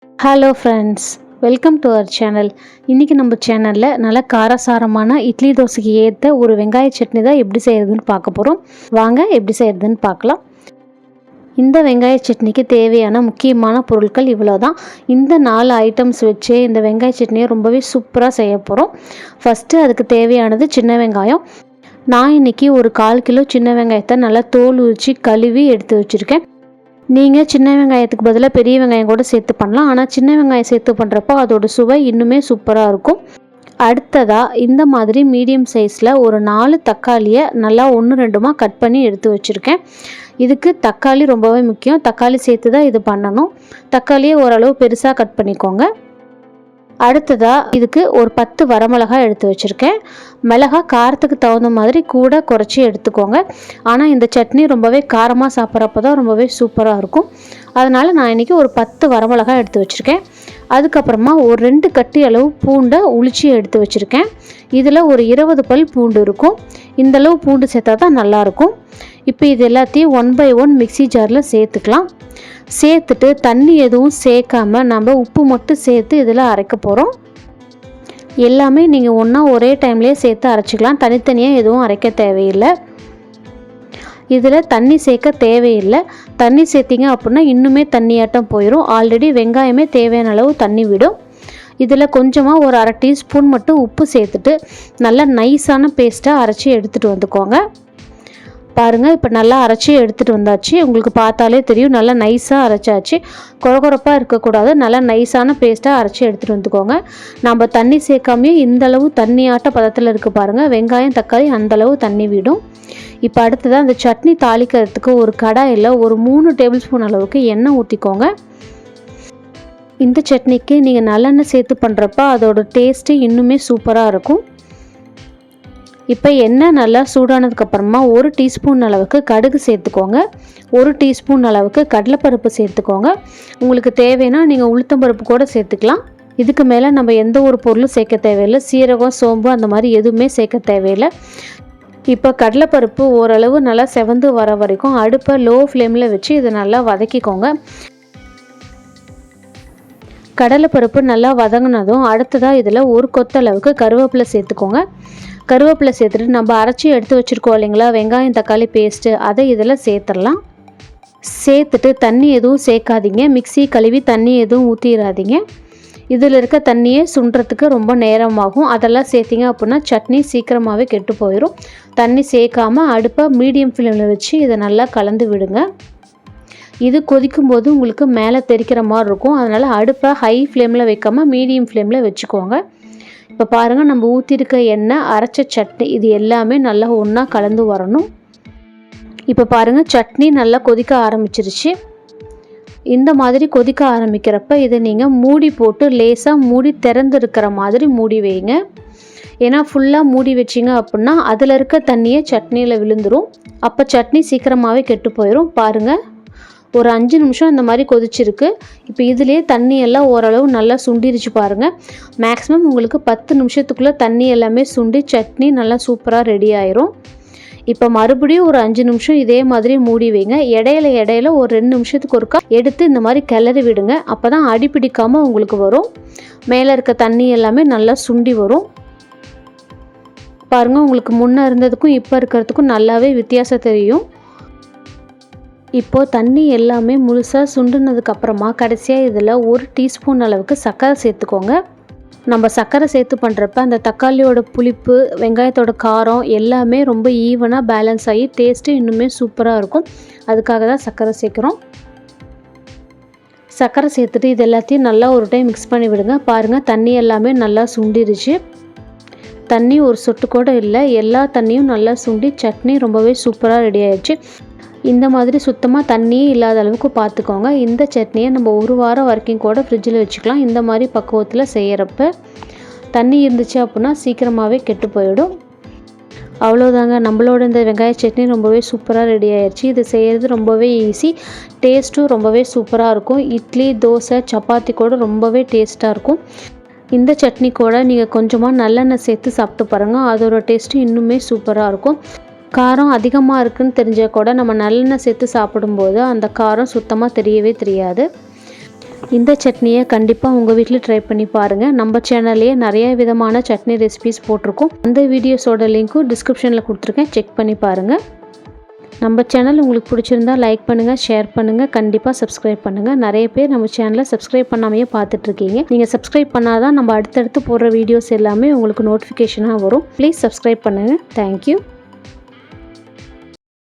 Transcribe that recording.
Hello friends, welcome to our channel. இன்றைக்கி நம்ம சேனலில் நல்ல காரசாரமான இட்லி தோசைக்கு ஏற்ற ஒரு வெங்காய சட்னி தான் எப்படி செய்கிறதுன்னு பார்க்க போகிறோம். வாங்க எப்படி செய்கிறதுன்னு பார்க்கலாம். இந்த வெங்காய சட்னிக்கு தேவையான முக்கியமான பொருட்கள் இவ்வளோ தான். இந்த 4 ஐட்டம்ஸ் வச்சு இந்த வெங்காய சட்னியை ரொம்பவே சூப்பராக செய்ய போகிறோம். ஃபஸ்ட்டு அதுக்கு தேவையானது சின்ன வெங்காயம். நான் இன்றைக்கி ஒரு 1/4 கிலோ சின்ன வெங்காயத்தை நல்லா தோல் உரித்து கழுவி எடுத்து வச்சுருக்கேன். நீங்கள் சின்ன வெங்காயத்துக்கு பதிலாக பெரிய வெங்காயம் கூட சேர்த்து பண்ணலாம். ஆனால் சின்ன வெங்காயம் சேர்த்து பண்ணுறப்போ அதோட சுவை இன்னுமே சூப்பராக இருக்கும். அடுத்ததாக இந்த மாதிரி மீடியம் சைஸில் ஒரு 4 தக்காளியை நல்லா 1-2மாக கட் பண்ணி எடுத்து வச்சுருக்கேன். இதுக்கு தக்காளி ரொம்பவே முக்கியம். தக்காளி சேர்த்து தான் இது பண்ணணும். தக்காளியை ஓரளவு பெருசாக கட் பண்ணிக்கோங்க. அடுத்ததாக இதுக்கு ஒரு 10 வரமிளகாய் எடுத்து வச்சுருக்கேன். மிளகாய் காரத்துக்கு தகுந்த மாதிரி கூட குறைச்சி எடுத்துக்கோங்க. ஆனால் இந்த சட்னி ரொம்பவே காரமாக சாப்பிட்றப்ப தான் ரொம்பவே சூப்பராக இருக்கும். அதனால் நான் இன்றைக்கி ஒரு 10 வரமிளகாய் எடுத்து வச்சுருக்கேன். அதுக்கப்புறமா ஒரு 2 கட்டி அளவு பூண்டை உளிச்சி எடுத்து வச்சுருக்கேன். இதில் ஒரு 20 பல் பூண்டு இருக்கும். இந்தளவு பூண்டு சேர்த்தா தான் நல்லாயிருக்கும். இப்போ இது எல்லாத்தையும் 1 by 1 மிக்சி ஜாரில் சேர்த்துக்கலாம். சேர்த்துட்டு தண்ணி எதுவும் சேர்க்காம நம்ம உப்பு மட்டும் சேர்த்து இதில் அரைக்க போகிறோம். எல்லாமே நீங்கள் ஒன்றா ஒரே டைம்லேயே சேர்த்து அரைச்சிக்கலாம். தனித்தனியாக எதுவும் அரைக்க தேவையில்லை. இதில் தண்ணி சேர்க்க தேவையில்லை. தண்ணி சேர்த்திங்க அப்படின்னா இன்னுமே தண்ணியாட்டம் போயிடும். ஆல்ரெடி வெங்காயமே தேவையான அளவு தண்ணி விடும். இதில் கொஞ்சமாக ஒரு 1/2 டீஸ்பூன் மட்டும் உப்பு சேர்த்துட்டு நல்லா நைஸான பேஸ்ட்டாக அரைச்சி எடுத்துகிட்டு வந்துக்கோங்க. பாருங்கள், இப்போ நல்லா அரைச்சி எடுத்துகிட்டு வந்தாச்சு. உங்களுக்கு பார்த்தாலே தெரியும் நல்லா நைஸாக அரைச்சாச்சு. கொரகொரப்பாக இருக்கக்கூடாது. நல்லா நைஸான பேஸ்ட்டாக அரைச்சி எடுத்துகிட்டு வந்துக்கோங்க. நம்ம தண்ணி சேர்க்காமே இந்தளவு தண்ணியாட்ட பதத்தில் இருக்குது பாருங்கள். வெங்காயம் தக்காளி அந்தளவு தண்ணி விடும். இப்போ அடுத்ததாக அந்த சட்னி தாளிக்கிறதுக்கு ஒரு கடாயில் ஒரு 3 டேபிள் ஸ்பூன் அளவுக்கு எண்ணெய் ஊற்றிக்கோங்க. இந்த சட்னிக்கு நீங்கள் நல்லெண்ணெய் சேர்த்து பண்ணுறப்ப அதோட டேஸ்ட்டு இன்னுமே சூப்பராக இருக்கும். இப்போ எண்ணெய் நல்லா சூடானதுக்கப்புறமா 1 டீஸ்பூன் அளவுக்கு கடுகு சேர்த்துக்கோங்க. 1 டீஸ்பூன் அளவுக்கு கடலைப்பருப்பு சேர்த்துக்கோங்க. உங்களுக்கு தேவைன்னா நீங்கள் உளுத்தம்பருப்பு கூட சேர்த்துக்கலாம். இதுக்கு மேலே நம்ம எந்த ஒரு பொருளும் சேர்க்க தேவையில்லை. சீரகம், சோம்பு அந்த மாதிரி எதுவுமே சேர்க்க தேவையில்லை. இப்போ கடலைப்பருப்பு ஓரளவு நல்லா செவந்து வர வரைக்கும் அடுப்பை லோ ஃப்ளேமில் வச்சு இதை நல்லா வதக்கிக்கோங்க. கடலைப்பருப்பு நல்லா வதங்கினதும் அடுத்ததாக இதில் ஒரு கொத்தளவுக்கு கருவேப்பிலை சேர்த்துக்கோங்க. கருவேப்பிலை சேர்த்துட்டு நம்ம அரைச்சி எடுத்து வச்சுருக்கோம் இல்லைங்களா வெங்காயம் தக்காளி பேஸ்ட்டு, அதை இதில் சேர்த்துடலாம். சேர்த்துட்டு தண்ணி எதுவும் சேர்க்காதீங்க. மிக்ஸி கழுவி தண்ணி எதுவும் ஊற்றிடாதீங்க. இதில் இருக்க தண்ணியே சுண்டுறதுக்கு ரொம்ப நேரமாகும். அதெல்லாம் சேர்த்திங்க அப்படின்னா சட்னி சீக்கிரமாகவே கெட்டு போயிடும். தண்ணி சேர்க்காமல் அடுப்பை மீடியம் ஃப்ளேமில் வச்சு இதை நல்லா கலந்து விடுங்க. இது கொதிக்கும்போது உங்களுக்கு மேலே தெறிக்கிற மாதிரி இருக்கும். அதனால் அடுப்பை ஹை ஃப்ளேமில் வைக்காமல் மீடியம் ஃப்ளேமில் வச்சுக்கோங்க. இப்போ பாருங்கள், நம்ம ஊற்றிருக்க எண்ணெய், அரைச்ச சட்னி இது எல்லாமே நல்லா ஒன்றா கலந்து வரணும். இப்போ பாருங்கள், சட்னி நல்லா கொதிக்க ஆரம்பிச்சிருச்சு. இந்த மாதிரி கொதிக்க ஆரம்பிக்கிறப்ப இதை நீங்கள் மூடி போட்டு லேசாக மூடி திறந்துருக்கிற மாதிரி மூடி வைங்க. ஏன்னா ஃபுல்லாக மூடி வச்சிங்க அப்படின்னா அதில் இருக்க தண்ணியே சட்னியில் விழுந்துடும். அப்போ சட்னி சீக்கிரமாகவே கெட்டு போயிடும். பாருங்கள், ஒரு 5 நிமிஷம் இந்த மாதிரி கொதிச்சிருக்கு. இப்போ இதுலேயே தண்ணி எல்லாம் ஓரளவு நல்லா சுண்டிருச்சு பாருங்கள். மேக்ஸிமம் உங்களுக்கு 10 நிமிஷத்துக்குள்ளே தண்ணி எல்லாமே சுண்டி சட்னி நல்லா சூப்பராக ரெடி ஆயிரும். இப்போ மறுபடியும் ஒரு 5 நிமிஷம் இதே மாதிரி மூடி வைங்க. இடையில ஒரு 2 நிமிஷத்துக்கு ஒருக்கா எடுத்து இந்த மாதிரி கிளறி விடுங்க. அப்போ தான் அடி பிடிக்காமல் உங்களுக்கு வரும். மேலே இருக்க தண்ணி எல்லாமே நல்லா சுண்டி வரும். பாருங்கள், உங்களுக்கு முன்னே இருந்ததுக்கும் இப்போ இருக்கிறதுக்கும் நல்லாவே வித்தியாசம் தெரியும். இப்போது தண்ணி எல்லாமே முழுசாக சுண்டுனதுக்கப்புறமா கடைசியாக இதில் 1 டீஸ்பூன் அளவுக்கு சர்க்கரை சேர்த்துக்கோங்க. நம்ம சர்க்கரை சேர்த்து பண்ணுறப்ப அந்த தக்காளியோட புளிப்பு, வெங்காயத்தோட காரம் எல்லாமே ரொம்ப ஈவனாக பேலன்ஸ் ஆகி டேஸ்ட்டு இன்னுமே சூப்பராக இருக்கும். அதுக்காக தான் சர்க்கரை சேர்க்குறோம். சர்க்கரை சேர்த்துட்டு இது எல்லாத்தையும் நல்லா ஒரு டைம் மிக்ஸ் பண்ணி விடுங்க. பாருங்கள், தண்ணி எல்லாமே நல்லா சுண்டிருச்சு. தண்ணி ஒரு சொட்டு கூட இல்லை. எல்லா தண்ணியும் நல்லா சுண்டி சட்னி ரொம்பவே சூப்பராக ரெடி ஆயிடுச்சு. இந்த மாதிரி சுத்தமாக தண்ணியே இல்லாத அளவுக்கு பார்த்துக்கோங்க. இந்த சட்னியை நம்ம 1 வாரம் வரைக்கும் கூட ஃப்ரிட்ஜில் வச்சுக்கலாம். இந்த மாதிரி பக்குவத்தில் செய்கிறப்ப தண்ணி இருந்துச்சு அப்படின்னா சீக்கிரமாகவே கெட்டு போயிடும். அவ்வளோதாங்க, நம்மளோட இந்த வெங்காய சட்னி ரொம்பவே சூப்பராக ரெடி ஆயிடுச்சு. இது செய்கிறது ரொம்பவே ஈஸி. டேஸ்ட்டும் ரொம்பவே சூப்பராக இருக்கும். இட்லி, தோசை, சப்பாத்தி கூட ரொம்பவே டேஸ்ட்டாக இருக்கும். இந்த சட்னி கூட நீங்கள் கொஞ்சமாக நல்லெண்ணெய் சேர்த்து சாப்பிட்டு பாருங்கள். அதோட டேஸ்ட்டு இன்னுமே சூப்பராக இருக்கும். காரம் அதிகமாக இருக்குதுன்னு தெரிஞ்சால் கூட நம்ம நல்லெண்ணெய் சேர்த்து சாப்பிடும்போது அந்த காரம் சுத்தமாக தெரியவே தெரியாது. இந்த சட்னியை கண்டிப்பாக உங்கள் வீட்டில் ட்ரை பண்ணி பாருங்கள். நம்ம சேனல்லையே நிறைய விதமான சட்னி ரெசிபிஸ் போட்டிருக்கோம். அந்த வீடியோஸோட லிங்க்கும் டிஸ்கிரிப்ஷனில் கொடுத்துருக்கேன், செக் பண்ணி பாருங்கள். நம்ம சேனல் உங்களுக்கு பிடிச்சிருந்தா லைக் பண்ணுங்கள், ஷேர் பண்ணுங்கள், கண்டிப்பாக சப்ஸ்கிரைப் பண்ணுங்கள். நிறைய பேர் நம்ம சேனலை சப்ஸ்கிரைப் பண்ணாமையே பார்த்துட்ருக்கீங்க. நீங்கள் சப்ஸ்கிரைப் பண்ணாதான் நம்ம அடுத்தடுத்து போடுற வீடியோஸ் எல்லாமே உங்களுக்கு நோட்டிஃபிகேஷனாக வரும். ப்ளீஸ் சப்ஸ்கிரைப் பண்ணுங்கள். தேங்க்யூ.